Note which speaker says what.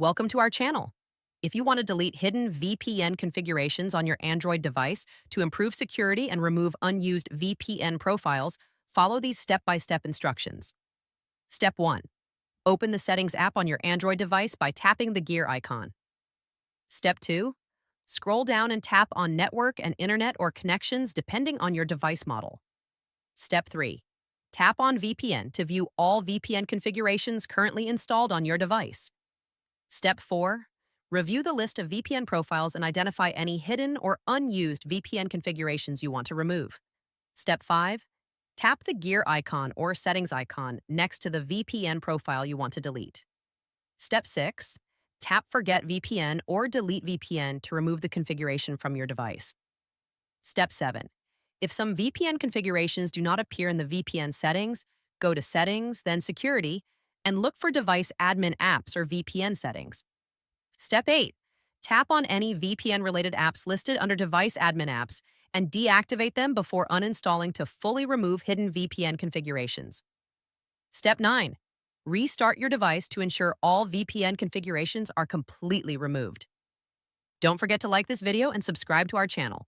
Speaker 1: Welcome to our channel. If you want to delete hidden VPN configurations on your Android device to improve security and remove unused VPN profiles, follow these step-by-step instructions. Step 1. Open the Settings app on your Android device by tapping the gear icon. Step 2. Scroll down and tap on Network and Internet or Connections depending on your device model. Step 3. Tap on VPN to view all VPN configurations currently installed on your device. Step 4. Review the list of VPN profiles and identify any hidden or unused VPN configurations you want to remove. Step 5. Tap the gear icon or settings icon next to the VPN profile you want to delete. Step 6. Tap Forget VPN or Delete VPN to remove the configuration from your device. Step 7. If some VPN configurations do not appear in the VPN settings, go to Settings, then Security, and look for Device Admin Apps or VPN settings. Step 8. Tap on any VPN-related apps listed under Device Admin Apps and deactivate them before uninstalling to fully remove hidden VPN configurations. Step 9. Restart your device to ensure all VPN configurations are completely removed. Don't forget to like this video and subscribe to our channel.